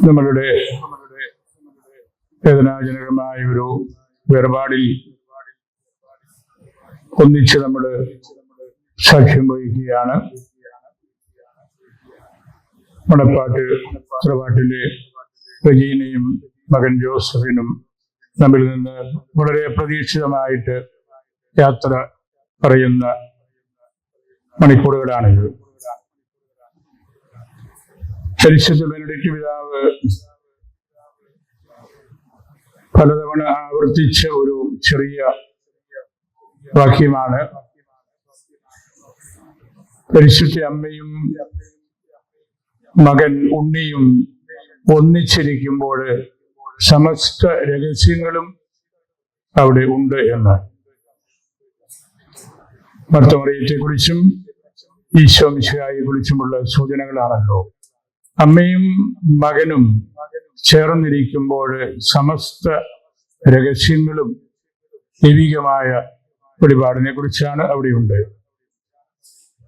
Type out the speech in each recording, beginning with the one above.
നമ്മളുടെ വേദനാജനകമായ ഒരു വേർപാടിൽ ഒന്നിച്ച് നമ്മൾ സാക്ഷ്യം വഹിക്കുകയാണ്. തറവാട്ടിലെ റജീനയും മകൻ ജോസഫിനും നമ്മിൽ നിന്ന് വളരെ അപ്രതീക്ഷിതമായിട്ട് യാത്ര പറയുന്ന മണിക്കൂറുകളാണിത്. പരിശുദ്ധ ബെനഡിക്ട് പിതാവ് പലതവണ ആവർത്തിച്ച ഒരു ചെറിയ വാക്യമാണ്: പരിശുദ്ധ അമ്മയും മകൻ ഉണ്ണിയും ഒന്നിച്ചിരിക്കുമ്പോൾ സമസ്ത രഹസ്യങ്ങളും അവിടെ ഉണ്ട് എന്ന്. മർത്തമറിയത്തെ കുറിച്ചും ഈശോ മിശിഹായെ കുറിച്ചുമുള്ള സൂചനകളാണല്ലോ. അമ്മയും മകനും ചേർന്നിരിക്കുമ്പോൾ സമസ്ത രഹസ്യങ്ങളും ദൈവികമായ വെളിപാടിനെ കുറിച്ചാണ് അവിടെയുണ്ട്.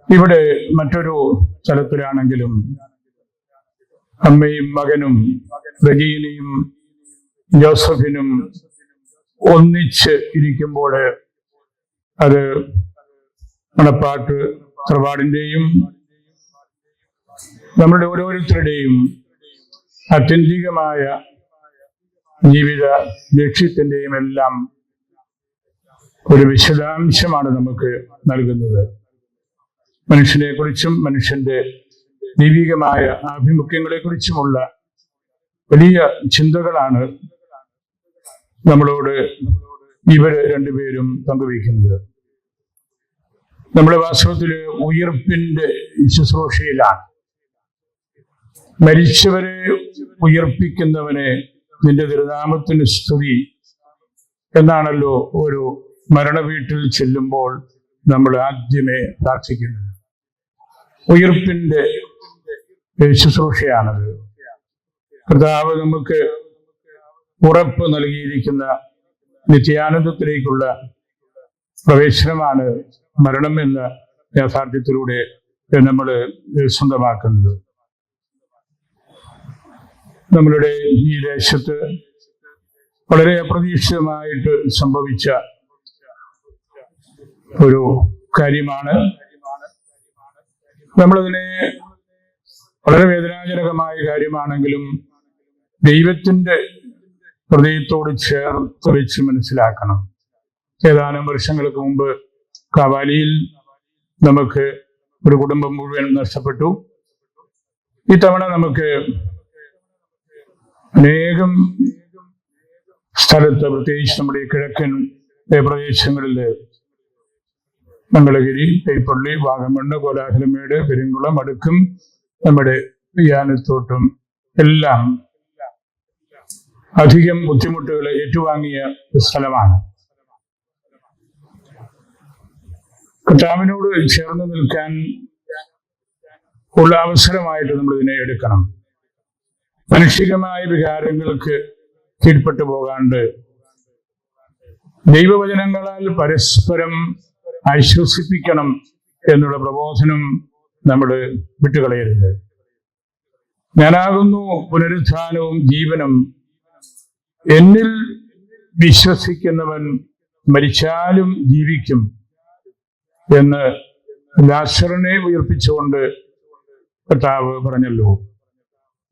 ഇവിടെ മറ്റൊരു തലത്തിലാണെങ്കിലും അമ്മയും മകനും റജീനയും ജോസഫിനും ഒന്നിച്ച് ഇരിക്കുമ്പോൾ അത് മണപ്പാട്ട് തറവാടിന്റെയും നമ്മുടെ ഓരോരുത്തരുടെയും ആത്യന്തികമായ ജീവിത ലക്ഷ്യത്തിന്റെയും എല്ലാം ഒരു വിശദാംശമാണ് നമുക്ക് നൽകുന്നത്. മനുഷ്യനെ കുറിച്ചും മനുഷ്യന്റെ ദൈവികമായ ആഭിമുഖ്യങ്ങളെ കുറിച്ചുമുള്ള വലിയ ചിന്തകളാണ് നമ്മളോട് ഇവര് രണ്ടുപേരും പങ്കുവയ്ക്കുന്നത്. നമ്മുടെ വാസ്തവത്തില് ഉയിർപ്പിന്റെ ശുശ്രൂഷയിലാണ്. മരിച്ചവരെ ഉയർപ്പിക്കുന്നവനെ നിന്റെ തിരുനാമത്തിന് സ്തുതി എന്നാണല്ലോ ഒരു മരണ വീട്ടിൽ ചെല്ലുമ്പോൾ നമ്മൾ ആദ്യമേ പ്രാർത്ഥിക്കുന്നത്. ഉയർപ്പിന്റെ ശുശ്രൂഷയാണത്. കർത്താവ് നമുക്ക് ഉറപ്പ് നൽകിയിരിക്കുന്ന നിത്യാനന്ദത്തിലേക്കുള്ള പ്രവേശനമാണ് മരണം എന്ന യാഥാർത്ഥ്യത്തിലൂടെ നമ്മൾ സ്വന്തമാക്കുന്നത്. നമ്മളുടെ ഈ ദേശത്ത് വളരെ അപ്രതീക്ഷിതമായിട്ട് സംഭവിച്ച ഒരു കാര്യമാണ്. നമ്മളതിനെ വളരെ വേദനാജനകമായ കാര്യമാണെങ്കിലും ദൈവത്തിന്റെ ഹൃദയത്തോട് ചേർത്ത് വെച്ച് മനസ്സിലാക്കണം. ഏതാനും വർഷങ്ങൾക്ക് മുമ്പ് കാവാലിയിൽ നമുക്ക് ഒരു കുടുംബം മുഴുവൻ നഷ്ടപ്പെട്ടു. ഇത്തവണ നമുക്ക് അനേകം സ്ഥലത്ത്, പ്രത്യേകിച്ച് നമ്മുടെ കിഴക്കൻ പ്രദേശങ്ങളിൽ മംഗളഗിരി, കൈപ്പള്ളി, വാഗമണ്ണ്, കോലാഹലമേട്, പെരുങ്കുളം, അടുക്കും, നമ്മുടെ യാനത്തോട്ടും എല്ലാം അധികം ബുദ്ധിമുട്ടുകൾ ഏറ്റുവാങ്ങിയ സ്ഥലമാണ്. കർത്താവിനോട് ചേർന്ന് നിൽക്കാൻ ഉള്ള അവസരമായിട്ട് നമ്മൾ ഇതിനെ എടുക്കണം. മാനുഷികമായ വികാരങ്ങൾക്ക് കീഴ്പ്പെട്ടു പോകാണ്ട് ദൈവവചനങ്ങളാൽ പരസ്പരം ആശ്വസിപ്പിക്കണം എന്നുള്ള പ്രബോധനം നമ്മൾ വിട്ടുകളയരുത്. ഞാനാകുന്നു പുനരുത്ഥാനവും ജീവനും, എന്നിൽ വിശ്വസിക്കുന്നവൻ മരിച്ചാലും ജീവിക്കും എന്ന് ലാസറിനെ ഉയർപ്പിച്ചുകൊണ്ട് കർത്താവ് പറഞ്ഞല്ലോ.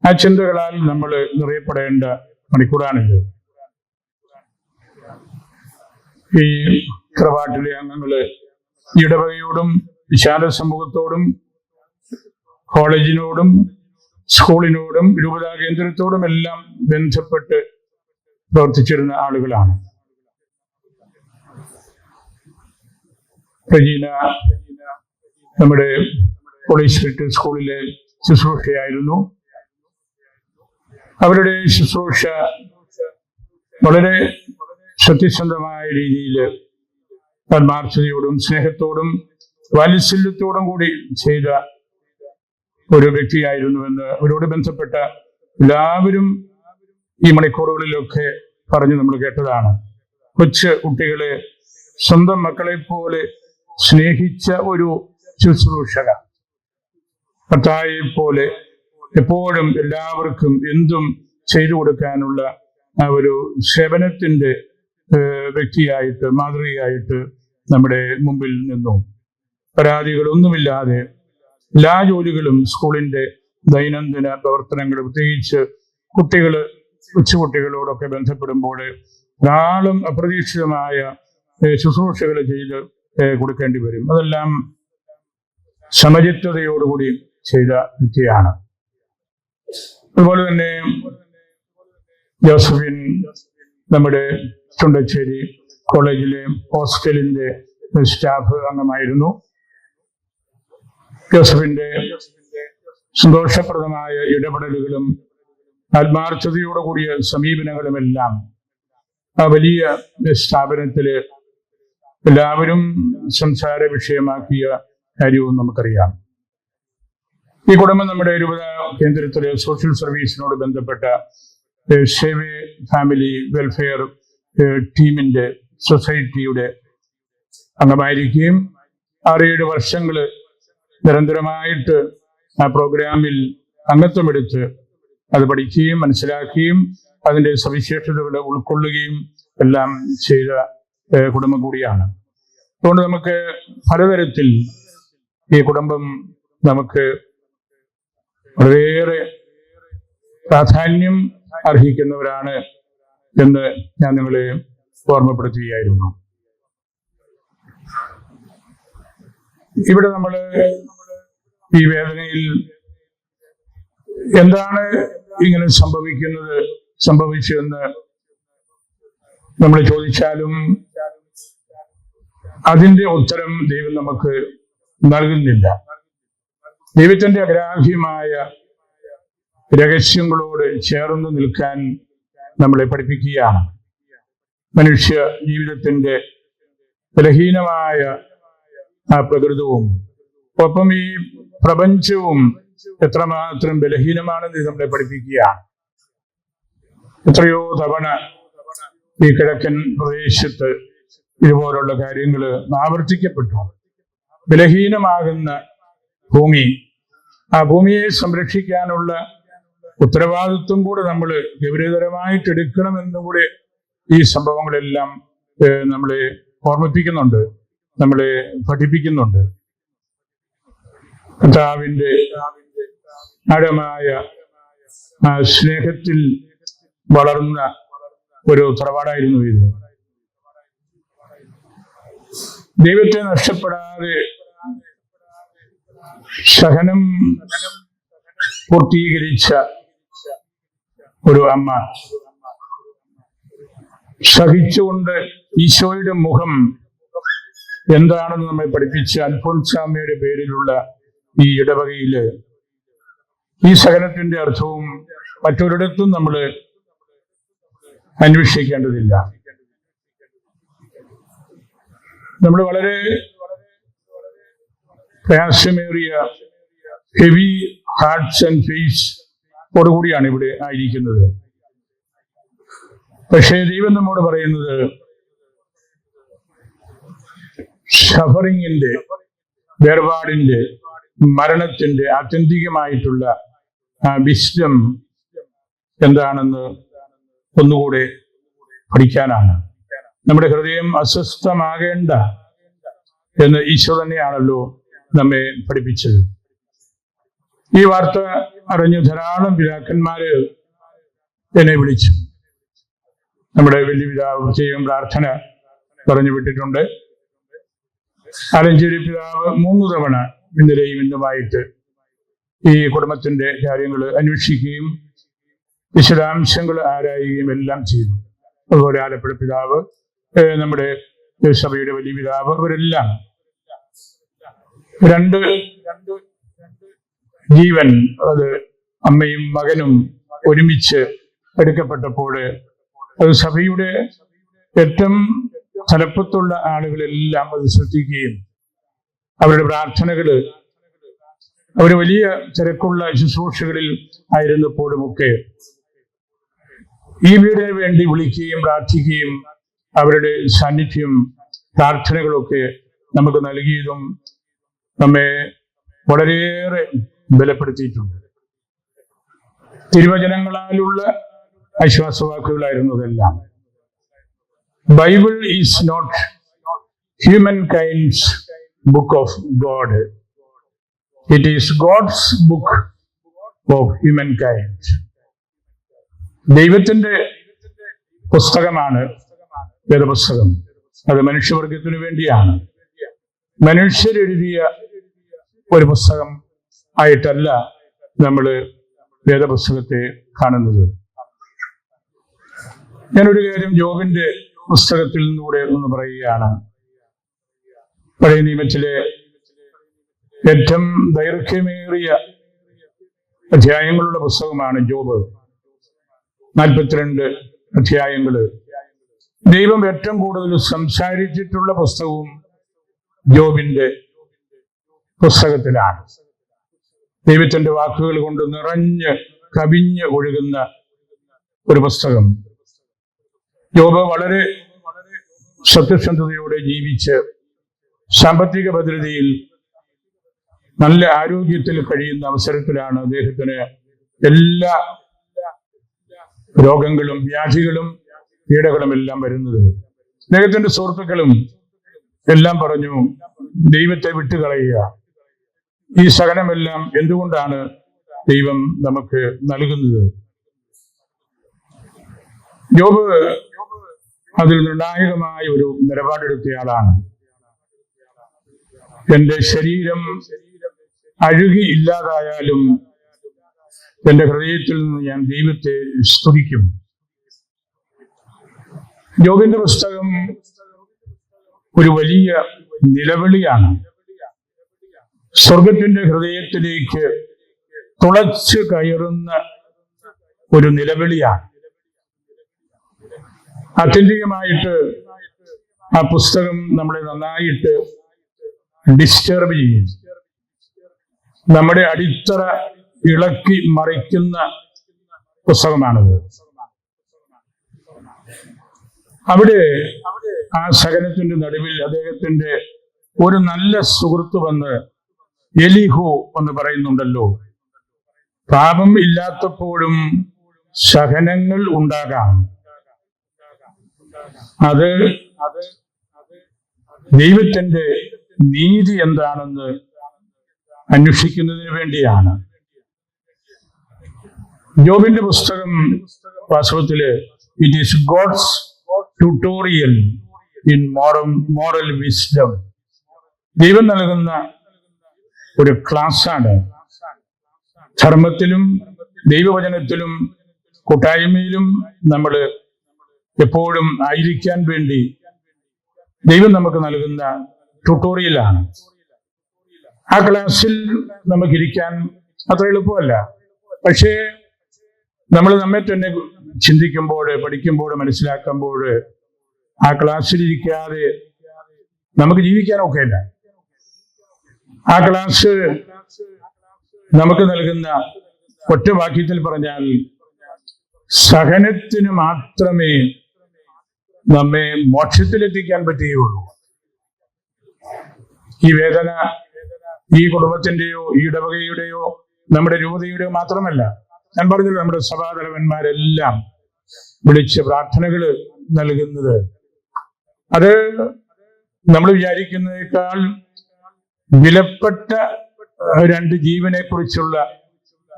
ആ ചിന്തകളാൽ നമ്മൾ നിറയപ്പെടേണ്ട മണിക്കൂറാണിത്. ഈ തറവാട്ടിലെ അംഗങ്ങള് ഇടവകയോടും വിശാല സമൂഹത്തോടും കോളേജിനോടും സ്കൂളിനോടും രൂപതാ കേന്ദ്രത്തോടും എല്ലാം ബന്ധപ്പെട്ട് പ്രവർത്തിച്ചിരുന്ന ആളുകളാണ്. റജീന നമ്മുടെ പോളീസ് സ്ട്രീറ്റ് സ്കൂളിലെ ശുശ്രൂഷയായിരുന്നു. അവരുടെ ശുശ്രൂഷ വളരെ സത്യസന്ധമായ രീതിയിൽ ആത്മാർത്ഥതയോടും സ്നേഹത്തോടും വാത്സല്യത്തോടും കൂടി ചെയ്ത ഒരു വ്യക്തിയായിരുന്നുവെന്ന് അവരോട് ബന്ധപ്പെട്ട എല്ലാവരും ഈ മണിക്കൂറുകളിലൊക്കെ പറഞ്ഞ് നമ്മൾ കേട്ടതാണ്. കൊച്ചു കുട്ടികളെ സ്വന്തം മക്കളെ പോലെ സ്നേഹിച്ച ഒരു ശുശ്രൂഷക, മത്തായിയെ പോലെ എപ്പോഴും എല്ലാവർക്കും എന്തും ചെയ്തു കൊടുക്കാനുള്ള ആ ഒരു സേവനത്തിന്റെ വ്യക്തിയായിട്ട്, മാതൃകയായിട്ട് നമ്മുടെ മുമ്പിൽ നിന്നു. പരാതികളൊന്നുമില്ലാതെ എല്ലാ ജോലികളും, സ്കൂളിന്റെ ദൈനംദിന പ്രവർത്തനങ്ങൾ, പ്രത്യേകിച്ച് കൊച്ചുകുട്ടികളോടൊക്കെ ബന്ധപ്പെടുമ്പോൾ ധാരാളം അപ്രതീക്ഷിതമായ ശുശ്രൂഷകൾ ചെയ്ത് കൊടുക്കേണ്ടി വരും. അതെല്ലാം സമചിത്തതയോടുകൂടി ചെയ്ത വ്യക്തിയാണ്. അതുപോലെ തന്നെ ജോസഫിൻ നമ്മുടെ ചുണ്ടച്ചേരി കോളേജിലെ ഹോസ്റ്റലിന്റെ സ്റ്റാഫ് അംഗമായിരുന്നു. ജോസഫിന്റെ സന്തോഷപ്രദമായ ഇടപെടലുകളും ആത്മാർത്ഥതയോടുകൂടിയ സമീപനങ്ങളുമെല്ലാം ആ വലിയ സ്ഥാപനത്തില് എല്ലാവരും സംസാര വിഷയമാക്കിയ കാര്യവും നമുക്കറിയാം. ഈ കുടുംബം നമ്മുടെ രൂപത കേന്ദ്രത്തിലെ സോഷ്യൽ സർവീസിനോട് ബന്ധപ്പെട്ട സേവ ഫാമിലി വെൽഫെയർ ടീമിന്റെ സൊസൈറ്റിയുടെ അംഗമായിരിക്കുകയും 6-7 വർഷങ്ങള് നിരന്തരമായിട്ട് ആ പ്രോഗ്രാമിൽ അംഗത്വമെടുത്ത് അത് പഠിക്കുകയും മനസ്സിലാക്കുകയും അതിന്റെ സവിശേഷതകൾ ഉൾക്കൊള്ളുകയും എല്ലാം ചെയ്ത കുടുംബം കൂടിയാണ്. അതുകൊണ്ട് നമുക്ക് പലതരത്തിൽ ഈ കുടുംബം നമുക്ക് വളരെയേറെ പ്രാധാന്യം അർഹിക്കുന്നവരാണ് എന്ന് ഞാൻ നിങ്ങളെ ഓർമ്മപ്പെടുത്തുകയായിരുന്നു. ഇവിടെ നമ്മൾ ഈ വേദനയിൽ എന്താണ് ഇങ്ങനെ സംഭവിച്ചതെന്ന് നമ്മൾ ചോദിച്ചാലും അതിന്റെ ഉത്തരം ദൈവം നമുക്ക് നൽകുന്നില്ല. ദൈവത്തിന്റെ അഗ്രാഹ്യമായ രഹസ്യങ്ങളോട് ചേർന്ന് നിൽക്കാൻ നമ്മളെ പഠിപ്പിക്കുകയാണ്. മനുഷ്യ ജീവിതത്തിന്റെ ബലഹീനമായ ആ പ്രകൃതവും ഒപ്പം ഈ പ്രപഞ്ചവും എത്രമാത്രം ബലഹീനമാണെന്ന് നമ്മളെ പഠിപ്പിക്കുകയാണ്. എത്രയോ തവണ ഈ കിഴക്കൻ പ്രദേശത്ത് ഇതുപോലുള്ള കാര്യങ്ങൾ ആവർത്തിക്കപ്പെട്ടു. ബലഹീനമാകുന്ന ഭൂമി, ആ ഭൂമിയെ സംരക്ഷിക്കാനുള്ള ഉത്തരവാദിത്വം കൂടെ നമ്മൾ ഗൗരവതരമായിട്ട് എടുക്കണമെന്നും കൂടെ ഈ സംഭവങ്ങളെല്ലാം നമ്മളെ ഓർമ്മിപ്പിക്കുന്നുണ്ട്, നമ്മളെ പഠിപ്പിക്കുന്നുണ്ട്. കർത്താവിന്റെ ആഴമായ സ്നേഹത്തിൽ വളർന്ന ഒരു തറവാടായിരുന്നു ഇത്. ദൈവത്തെ നഷ്ടപ്പെടാതെ സഹനം പൂർത്തീകരിച്ച ഒരു അമ്മ, സഹിച്ചുകൊണ്ട് ഈശോയുടെ മുഖം എന്താണെന്ന് നമ്മെ പഠിപ്പിച്ച അൽഫോൻസാമ്മയുടെ പേരിലുള്ള ഈ ഇടവകയില് ഈ സഹനത്തിന്റെ അർത്ഥവും മറ്റൊരിടത്തും നമ്മൾ അന്വേഷിക്കേണ്ടതില്ല. നമ്മൾ വളരെ പ്രയാസമേറിയ ഹെവി ഹാർട്ട്സ് ആൻഡ് ഫേസ് ഓടുകൂടിയാണ് ഇവിടെ ആയിരിക്കുന്നത്. പക്ഷേ ദൈവം നമ്മോട് പറയുന്നത് സഫറിങ്ങിന്റെ, വേർപാടിന്റെ, മരണത്തിന്റെ ആത്യന്തികമായിട്ടുള്ള വിസ്ഡം എന്താണെന്ന് ഒന്നുകൂടെ പഠിക്കാനാണ്. നമ്മുടെ ഹൃദയം അസ്വസ്ഥമാകേണ്ട എന്ന് ഈശോ തന്നെയാണല്ലോ നമ്മെ പഠിപ്പിച്ചത്. ഈ വാർത്ത അറിഞ്ഞ് ധാരാളം പിതാക്കന്മാര് എന്നെ വിളിച്ചു. നമ്മുടെ വലിയ പിതാവ് പ്രത്യേകം പ്രാർത്ഥന പറഞ്ഞു വിട്ടിട്ടുണ്ട്. ആലഞ്ചേരി പിതാവ് 3 തവണ ഇന്നലെയും ഇന്നുമായിട്ട് ഈ കുടുംബത്തിന്റെ കാര്യങ്ങൾ അന്വേഷിക്കുകയും വിശദാംശങ്ങൾ ആരായുകയും എല്ലാം ചെയ്തു. അതുപോലെ ആലപ്പുഴ പിതാവ്, നമ്മുടെ സഭയുടെ വലിയ പിതാവ്, അവരെല്ലാം രണ്ട് ജീവൻ, അത് അമ്മയും മകനും ഒരുമിച്ച് എടുക്കപ്പെട്ടപ്പോൾ അത് സഭയുടെ ഏറ്റവും തലപ്പത്തുള്ള ആളുകളെല്ലാം അത് ശ്രദ്ധിക്കുകയും അവരുടെ പ്രാർത്ഥനകള്, അവർ വലിയ തിരക്കുള്ള ശുശ്രൂഷകളിൽ ആയിരുന്നപ്പോഴുമൊക്കെ ഈ വീടിന് വേണ്ടി വിളിക്കുകയും പ്രാർത്ഥിക്കുകയും അവരുടെ സാന്നിധ്യം, പ്രാർത്ഥനകളൊക്കെ നമുക്ക് നൽകിയതും നമ്മെ വളരെയേറെ ബലപ്പെടുത്തിയിട്ടുണ്ട്. തിരുവചനങ്ങളാലുള്ള ആശ്വാസവാക്കുകളായിരുന്നതെല്ലാം. Bible is not human kind's book of God, it is God's book of human kind. ദൈവത്തിന്റെ പുസ്തകമാണ് വേദപുസ്തകം. അത് മനുഷ്യവർഗത്തിനു വേണ്ടിയാണ്. മനുഷ്യരെഴുതിയ ഒരു പുസ്തകം ആയിട്ടല്ല നമ്മൾ വേദപുസ്തകത്തെ കാണുന്നത്. ഞാനൊരു കാര്യം യോബിന്റെ പുസ്തകത്തിൽ നിന്നൂടെ ഒന്ന് പറയുകയാണ്. പഴയ നിയമത്തിലെ ഏറ്റവും ദൈർഘ്യമേറിയ അധ്യായങ്ങളുടെ പുസ്തകമാണ് യോബ്. 42 അധ്യായങ്ങള്. ദൈവം ഏറ്റവും കൂടുതൽ സംസാരിച്ചിട്ടുള്ള പുസ്തകവും യോബിന്റെ പുസ്തകത്തിലാണ്. ദൈവത്തിന്റെ വാക്കുകൾ കൊണ്ട് നിറഞ്ഞ് കവിഞ്ഞ് ഒഴുകുന്ന ഒരു പുസ്തകം. യോബ് വളരെ സത്യസന്ധതയോടെ ജീവിച്ച് സാമ്പത്തിക ഭദ്രതയിൽ നല്ല ആരോഗ്യത്തിൽ കഴിയുന്ന അവസരത്തിലാണ് അദ്ദേഹത്തിന് എല്ലാ രോഗങ്ങളും വ്യാധികളും പീഡകളും എല്ലാം വരുന്നത്. അദ്ദേഹത്തിന്റെ സുഹൃത്തുക്കളും എല്ലാം പറഞ്ഞു, ദൈവത്തെ വിട്ടുകളയുക. ഈ സഹനമെല്ലാം എന്തുകൊണ്ടാണ് ദൈവം നമുക്ക് നൽകുന്നത്? യോബ് അതിൽ നിർണായകമായ ഒരു നിലപാടെടുത്തയാളാണ്. എന്റെ ശരീരം അഴുകി ഇല്ലാതായാലും എന്റെ ഹൃദയത്തിൽ നിന്ന് ഞാൻ ദൈവത്തെ സ്തുതിക്കും. യോബിന്റെ പുസ്തകം ഒരു വലിയ നിലവിളിയാണ്. സ്വർഗത്തിന്റെ ഹൃദയത്തിലേക്ക് തുളച്ചു കയറുന്ന ഒരു നിലവിളിയാണ്. ആത്യന്തികമായിട്ട് ആ പുസ്തകം നമ്മളെ നന്നായിട്ട് ഡിസ്റ്റർബ് ചെയ്യും. നമ്മുടെ അടിത്തറ ഇളക്കി മറിക്കുന്ന പുസ്തകമാണത്. അവിടെ ആ സഹനത്തിന്റെ നടുവിൽ അദ്ദേഹത്തിന്റെ ഒരു നല്ല സുഹൃത്ത് വന്ന്, എലിഹു എന്ന് പറയുന്നുണ്ടല്ലോ, പാപം ഇല്ലാത്തപ്പോഴും സഹനങ്ങൾ ഉണ്ടാകാം. അത് ദൈവത്തിന്റെ നീതി എന്താണെന്ന് അന്വേഷിക്കുന്നതിന് വേണ്ടിയാണ്. യോബിന്റെ പുസ്തകം വാസ്തവത്തില് it is God's tutorial in moral wisdom. ദൈവം നൽകുന്ന ഒരു ക്ലാസ്സാണ്. ധർമ്മത്തിലും ദൈവവചനത്തിലും കൂട്ടായ്മയിലും നമ്മൾ എപ്പോഴും ആയിരിക്കാൻ വേണ്ടി ദൈവം നമുക്ക് നൽകുന്ന ട്യൂട്ടോറിയലാണ്. ആ ക്ലാസ്സിൽ നമുക്കിരിക്കാൻ അത്ര എളുപ്പമല്ല. പക്ഷേ നമ്മൾ നമ്മെ തന്നെ ചിന്തിക്കുമ്പോൾ, പഠിക്കുമ്പോൾ, മനസ്സിലാക്കുമ്പോൾ ആ ക്ലാസ്സിലിരിക്കാതെ നമുക്ക് ജീവിക്കാനൊക്കെ ഇല്ല. ആ ക്ലാസ് നമുക്ക് നൽകുന്ന ഒറ്റ വാക്യത്തിൽ പറഞ്ഞാൽ, സഹനത്തിന് മാത്രമേ നമ്മെ മോക്ഷത്തിലെത്തിക്കാൻ പറ്റുകയുള്ളൂ. ഈ വേദന ഈ കുടുംബത്തിന്റെയോ ഈ ഇടവകയുടെയോ നമ്മുടെ രൂപതയുടെയോ മാത്രമല്ല. ഞാൻ പറഞ്ഞത് നമ്മുടെ സഭാതലവന്മാരെല്ലാം വിളിച്ച് പ്രാർത്ഥനകൾ നൽകുന്നത് അത് നമ്മൾ വിചാരിക്കുന്നതിനേക്കാൾ വിലപ്പെട്ട 2 ജീവനെ കുറിച്ചുള്ള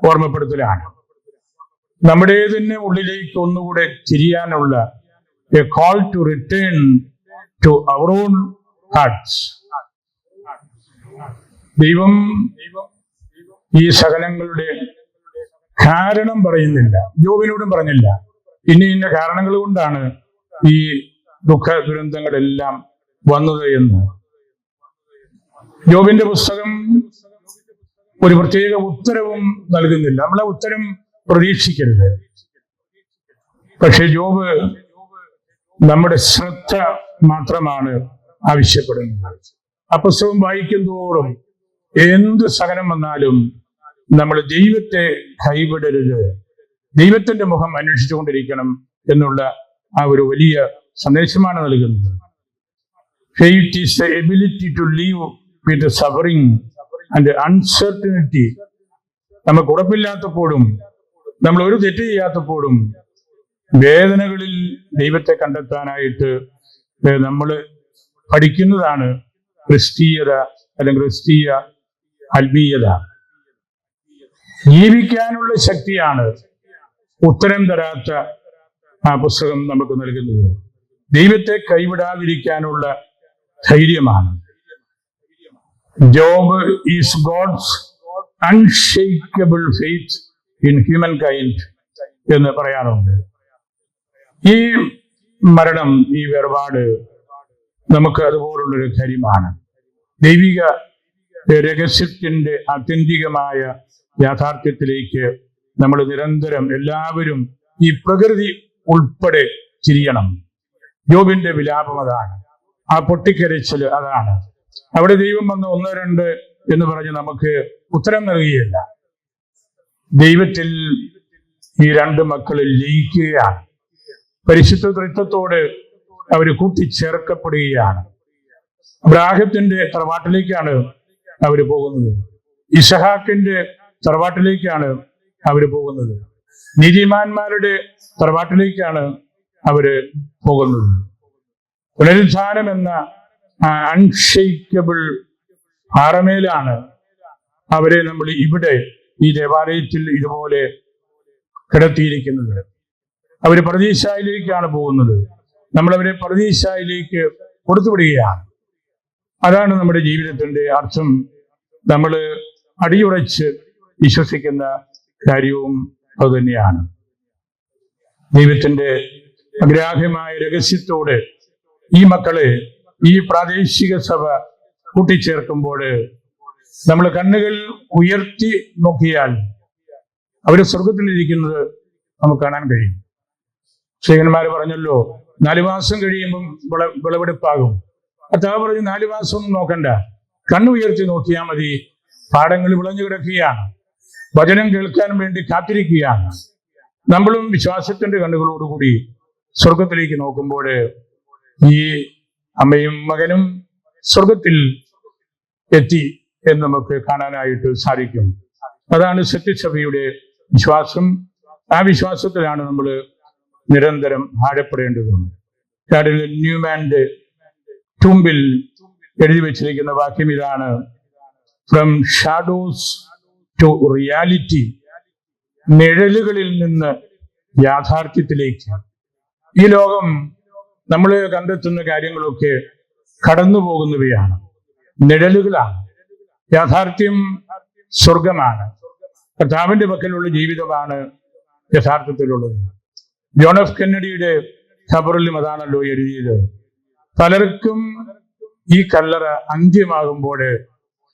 ഓർമ്മപ്പെടുത്തലാണ്. നമ്മുടെ തന്നെ ഉള്ളിലേക്ക് ഒന്നുകൂടെ തിരിയാനുള്ള a call to return to our own hearts. ദൈവം ഈ സകലങ്ങളുടെ കാരണം പറയുന്നില്ല, യോബിനോടും പറഞ്ഞില്ല ഇന്ന കാരണങ്ങൾ കൊണ്ടാണ് ഈ ദുഃഖ ദുരന്തങ്ങളെല്ലാം വന്നത് എന്ന്. യോബിന്റെ പുസ്തകം ഒരു പ്രത്യേക ഉത്തരവും നൽകുന്നില്ല. നമ്മളെ ഉത്തരം പ്രതീക്ഷിക്കരുത്. പക്ഷെ യോബ് നമ്മുടെ ശ്രദ്ധ മാത്രമാണ് ആവശ്യപ്പെടുന്നത്. ആ പുസ്തകം വായിക്കും തോറും എന്ത് സഹനം വന്നാലും നമ്മൾ ദൈവത്തെ കൈവിടരുത്, ദൈവത്തിന്റെ മുഖം അന്വേഷിച്ചുകൊണ്ടിരിക്കണം എന്നുള്ള ആ ഒരു വലിയ സന്ദേശമാണ് നൽകുന്നത്. Faith is the ability to live with the suffering and uncertainty. നമുക്ക് ഉറപ്പില്ലാത്തപ്പോഴും നമ്മൾ ഒരു തെറ്റ് ചെയ്യാത്തപ്പോഴും വേദനകളിൽ ദൈവത്തെ കണ്ടെത്താനായിട്ട് നമ്മൾ പഠിക്കുന്നതാണ് ക്രിസ്തീയത അല്ലെങ്കിൽ ക്രിസ്തീയ ആത്മീയത. ജീവിക്കാനുള്ള ശക്തിയാണ് ഉത്തരം തരാത്ത ആ പുസ്തകം നമുക്ക് നൽകുന്നത്. ദൈവത്തെ കൈവിടാതിരിക്കാനുള്ള ധൈര്യമാണ്. Job is God's unshakable faith in human kind എന്ന് പറയാറുണ്ട്. ഈ മരണം, ഈ വേർപാട് നമുക്ക് അതുപോലുള്ളൊരു കാര്യമാണ്. ദൈവിക രഹസ്യത്തിന്റെ ആത്യന്തികമായ യാഥാർത്ഥ്യത്തിലേക്ക് നമ്മൾ നിരന്തരം എല്ലാവരും, ഈ പ്രകൃതി ഉൾപ്പെടെ ചിരിയണം. ജോബിന്റെ വിലാപം അതാണ്, ആ പൊട്ടിക്കരച്ചില് അതാണ്. അവിടെ ദൈവം വന്ന് 1, 2 എന്ന് പറഞ്ഞ് നമുക്ക് ഉത്തരം നൽകുകയില്ല. ദൈവത്തിൽ ഈ 2 മക്കൾ ലയിക്കുകയാണ്. പരിശുദ്ധ ത്രിത്വത്തോട് അവർ കൂട്ടിച്ചേർക്കപ്പെടുകയാണ്. അബ്രാഹത്തിന്റെ തറവാട്ടിലേക്കാണ് അവർ പോകുന്നത്. ഇസഹാക്കിന്റെ തറവാട്ടിലേക്കാണ് അവർ പോകുന്നത്. നീതിമാന്മാരുടെ തറവാട്ടിലേക്കാണ് അവര് പോകുന്നത്. പുനരുത്ഥാനം എന്ന അൺഷേക്കബിൾ പാറമേലാണ് അവരെ നമ്മൾ ഇവിടെ ഈ ദേവാലയത്തിൽ ഇതുപോലെ കിടത്തിയിരിക്കുന്നത്. അവര് പർദീസായിലേക്കാണ് പോകുന്നത്. നമ്മളവരെ പർദീസായിലേക്ക് കൊടുത്തുവിടുകയാണ്. അതാണ് നമ്മുടെ ജീവിതത്തിന്റെ അർത്ഥം. നമ്മൾ അടിയുറച്ച് വിശ്വസിക്കുന്ന കാര്യവും അതുതന്നെയാണ്. ദൈവത്തിന്റെ അഗ്രാഹ്യമായ രഹസ്യത്തോട് ഈ മക്കളെ ഈ പ്രാദേശിക സഭ കൂട്ടിച്ചേർക്കുമ്പോൾ നമ്മൾ കണ്ണുകൾ ഉയർത്തി നോക്കിയാൽ അവർ സ്വർഗത്തിലിരിക്കുന്നത് നമുക്ക് കാണാൻ കഴിയും. ശ്രീകന്മാര് പറഞ്ഞല്ലോ, 4 മാസം കഴിയുമ്പം വിളവെടുപ്പാകും. കർത്താവ് പറഞ്ഞു 4 മാസം ഒന്നും നോക്കണ്ട, കണ്ണുയർത്തി നോക്കിയാൽ മതി. പാടങ്ങൾ വിളഞ്ഞു കിടക്കുകയാണ്, വചനം കേൾക്കാൻ വേണ്ടി കാത്തിരിക്കുകയാണ്. നമ്മളും വിശ്വാസത്തിന്റെ കണ്ണുകളോടുകൂടി സ്വർഗത്തിലേക്ക് നോക്കുമ്പോൾ ഈ അമ്മയും മകനും സ്വർഗത്തിൽ എത്തി എന്ന് നമുക്ക് കാണാനായിട്ട് സാധിക്കും. അതാണ് സത്യസഭയുടെ വിശ്വാസം. ആ വിശ്വാസത്തിലാണ് നമ്മൾ നിരന്തരം ആഴപ്പെടേണ്ടത്. കാർഡിനൽ ന്യൂമാന്റെ ടൂമ്പിൽ എഴുതി വെച്ചിരിക്കുന്ന വാക്യം ഇതാണ്: ഫ്രം ഷാഡോസ് ടു റിയാലിറ്റി, നിഴലുകളിൽ നിന്ന് യാഥാർത്ഥ്യത്തിലേക്ക്. ഈ ലോകം നമ്മൾ കണ്ടെത്തുന്ന കാര്യങ്ങളൊക്കെ കടന്നു പോകുന്നവയാണ്, നിഴലുകളാണ്. യാഥാർത്ഥ്യം സ്വർഗമാണ്. കർത്താവിന്റെ പക്കലുള്ള ജീവിതമാണ് യഥാർത്ഥത്തിലുള്ളത്. ജോൺ എഫ് കെന്നഡിയുടെ ഖബറിലും അതാണല്ലോ എഴുതിയത്: പലർക്കും ഈ കല്ലറ അന്ത്യമാകുമ്പോൾ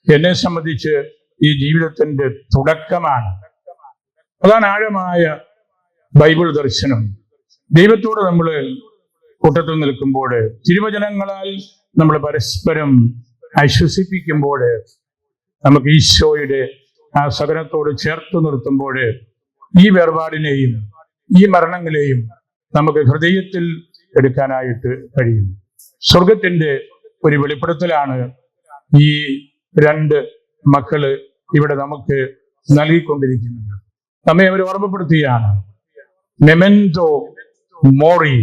എന്നെ സംബന്ധിച്ച് ഈ ജീവിതത്തിന്റെ തുടക്കമാണ്. അതാണ് ആഴമായ ബൈബിൾ ദർശനം. ദൈവത്തോട് നമ്മൾ കൂട്ടത്തിൽ നിൽക്കുമ്പോൾ, തിരുവചനങ്ങളാൽ നമ്മൾ പരസ്പരം ആശ്വസിപ്പിക്കുമ്പോൾ, നമുക്ക് ഈശോയുടെ ആ സകലത്തോട് ചേർത്ത് നിർത്തുമ്പോൾ ഈ വേർപാടിനെയും ഈ മരണങ്ങളെയും നമുക്ക് ഹൃദയത്തിൽ എടുക്കാനായിട്ട് കഴിയും. സ്വർഗത്തിന്റെ ഒരു വെളിപ്പെടുത്തലാണ് ഈ 2 മക്കള് ഇവിടെ നമുക്ക് നൽകിക്കൊണ്ടിരിക്കുന്നത്. നമ്മെ അവർ ഓർമ്മപ്പെടുത്തുകയാണ്. Memento mori,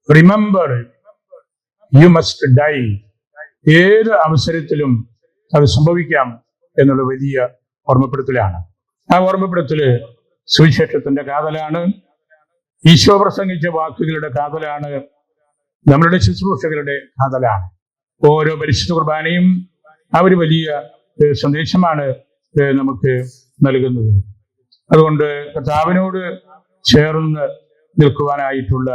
remember you must die. ഏത് അവസരത്തിലും അത് സംഭവിക്കാം എന്നുള്ള വലിയ ഓർമ്മപ്പെടുത്തലാണ്. ആ ഓർമ്മപ്പെടുത്തല് സുവിശേഷത്തിന്റെ കാതലാണ്, ഈശോ പ്രസംഗിച്ച വാക്കുകളുടെ കാതലാണ്, നമ്മളുടെ ശുശ്രൂഷകളുടെ കാതലാണ്. ഓരോ പരിശുദ്ധ കുർബാനയും ആ ഒരു വലിയ സന്ദേശമാണ് നമുക്ക് നൽകുന്നത്. അതുകൊണ്ട് കർത്താവിനോട് ചേർന്ന് നിൽക്കുവാനായിട്ടുള്ള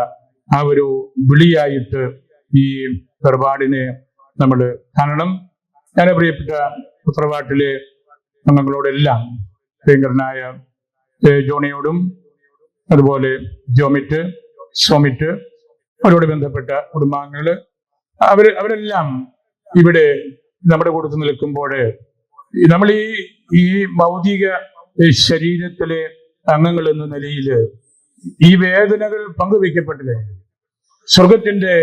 ആ ഒരു വിളിയായിട്ട് ഈ വേർപാടിനെ നമ്മൾ കാണണം. ഞാൻ പ്രിയപ്പെട്ട പുത്രവാട്ടിലെ അംഗങ്ങളോടെല്ലാം, പ്രിയങ്കരനായ ജോണിയോടും അതുപോലെ ജോമിറ്റ്, സോമിറ്റ്, അവരോട് ബന്ധപ്പെട്ട കുടുംബാംഗങ്ങള്, അവരെല്ലാം ഇവിടെ നമ്മുടെ കൂട്ടത്തിൽ നിൽക്കുമ്പോൾ നമ്മൾ ഈ ഭൗതിക ശരീരത്തിലെ അംഗങ്ങൾ എന്ന നിലയിൽ ഈ വേദനകൾ പങ്കുവയ്ക്കപ്പെട്ടു കഴിഞ്ഞു. സ്വർഗത്തിന്റെ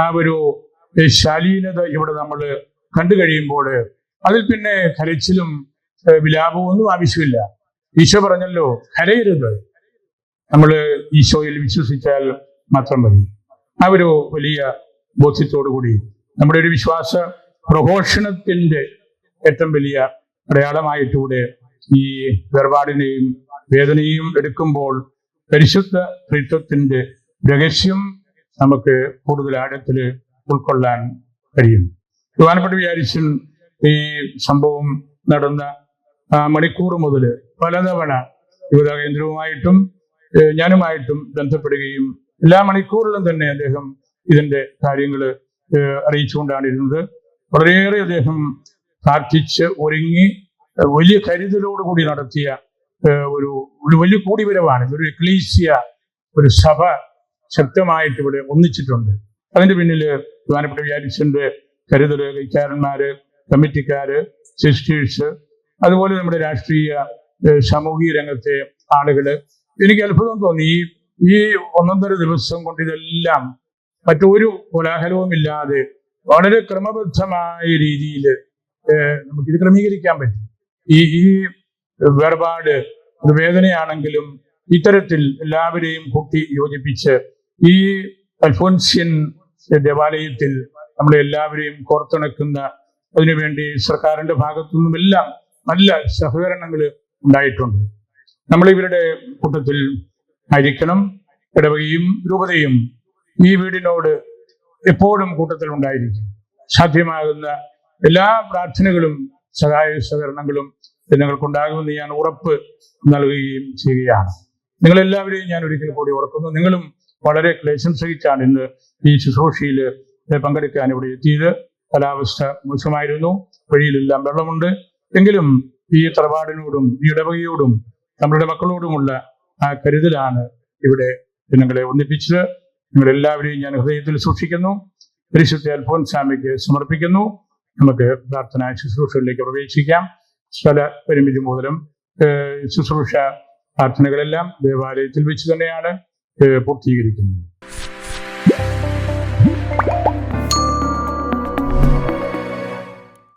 ആ ഒരു ശാലീനത ഇവിടെ നമ്മൾ കണ്ടു കഴിയുമ്പോൾ അതിൽ പിന്നെ കരച്ചിലും വിലാപവും ഒന്നും ആവശ്യമില്ല. ഈശോ പറഞ്ഞല്ലോ, കരയരുത്, നമ്മൾ ഈശോയിൽ വിശ്വസിച്ചാൽ മാത്രം മതി. ആ ഒരു വലിയ ബോധ്യത്തോടു കൂടി നമ്മുടെ ഒരു വിശ്വാസ പ്രഘോഷണത്തിന്റെ ഏറ്റവും വലിയ അടയാളമായിട്ടൂടെ ഈ വേർപാടിനെയും വേദനയും എടുക്കുമ്പോൾ പരിശുദ്ധ ത്രിത്വത്തിന്റെ രഹസ്യം നമുക്ക് കൂടുതൽ ആഴത്തിൽ ഉൾക്കൊള്ളാൻ കഴിയും. ബഹുമാനപ്പെട്ട വികാരിച്ചൻ ഈ സംഭവം നടന്ന മണിക്കൂർ മുതൽ പലതവണ യുവതാ കേന്ദ്രവുമായിട്ടും ഞാനുമായിട്ടും ബന്ധപ്പെടുകയും എല്ലാ മണിക്കൂറിലും തന്നെ അദ്ദേഹം ഇതിന്റെ കാര്യങ്ങൾ അറിയിച്ചുകൊണ്ടാണ് ഇരുന്നത്. വളരെയേറെ അദ്ദേഹം പ്രാർത്ഥിച്ച് ഒരുങ്ങി വലിയ കരുതലോടുകൂടി നടത്തിയ ഒരു വലിയ കൂടിവരവാണ്. ഒരു എക്ലീസിയ, ഒരു സഭ ശക്തമായിട്ട് ഇവിടെ ഒന്നിച്ചിട്ടുണ്ട്. അതിന്റെ പിന്നില് ബഹുമാനപ്പെട്ട വികാരിച്ചന്റെ കരുതല്, കൈക്കാരന്മാര്, കമ്മിറ്റിക്കാര്, സിസ്റ്റേഴ്സ്, അതുപോലെ നമ്മുടെ രാഷ്ട്രീയ സാമൂഹിക രംഗത്തെ ആളുകള്. എനിക്ക് അത്ഭുതം തോന്നി, ഈ 1.5 ദിവസം കൊണ്ട് ഇതെല്ലാം മറ്റൊരു കോലാഹലവും ഇല്ലാതെ വളരെ ക്രമബദ്ധമായ രീതിയിൽ നമുക്കിത് ക്രമീകരിക്കാൻ പറ്റും. ഈ വേർപാട് അത് വേദനയാണെങ്കിലും ഇത്തരത്തിൽ എല്ലാവരെയും കൂട്ടി യോജിപ്പിച്ച് ഈ അൽഫോൻസ്യൻ ദേവാലയത്തിൽ നമ്മളെ എല്ലാവരെയും കോർത്തിണക്കുന്ന അതിനുവേണ്ടി സർക്കാരിന്റെ ഭാഗത്തു നിന്നുമെല്ലാം നല്ല സഹകരണങ്ങൾ ഉണ്ടായിട്ടുണ്ട്. നമ്മൾ ഇവരുടെ കൂട്ടത്തിൽ ആയിരിക്കണം. ഇടവകയും രൂപതയും ഈ വീടിനോട് എപ്പോഴും കൂട്ടത്തിൽ ഉണ്ടായിരിക്കും. സാധ്യമാകുന്ന എല്ലാ പ്രാർത്ഥനകളും സഹായ സഹകരണങ്ങളും നിങ്ങൾക്കുണ്ടാകുമെന്ന് ഞാൻ ഉറപ്പ് നൽകുകയും ചെയ്യുകയാണ്. നിങ്ങളെല്ലാവരെയും ഞാൻ ഒരിക്കൽ കൂടി ഓർക്കുന്നു. നിങ്ങളും വളരെ ക്ലേശം സഹിച്ചാണ് ഇന്ന് ഈ ശുശ്രൂഷയിൽ പങ്കെടുക്കാൻ ഇവിടെ എത്തിയത്. കാലാവസ്ഥ മോശമായിരുന്നു, വഴിയിലെല്ലാം വെള്ളമുണ്ട്. എങ്കിലും ഈ തറവാടിനോടും ഈ ഇടവകയോടും നമ്മളുടെ മക്കളോടുമുള്ള ആ കരുതലാണ് ഇവിടെ നിങ്ങളെ ഒന്നിപ്പിച്ചത്. നിങ്ങളെല്ലാവരെയും ഞാൻ ഹൃദയത്തിൽ സൂക്ഷിക്കുന്നു. പരിശുദ്ധ അൽഫോൻസാമ്മയ്ക്ക് സമർപ്പിക്കുന്നു. നമുക്ക് പ്രാർത്ഥനാ ശുശ്രൂഷകളിലേക്ക് പ്രവേശിക്കാം. സ്ഥല പരിമിതി മൂലം ശുശ്രൂഷ പ്രാർത്ഥനകളെല്ലാം ദേവാലയത്തിൽ വെച്ച് തന്നെയാണ് പൂർത്തീകരിക്കുന്നത്.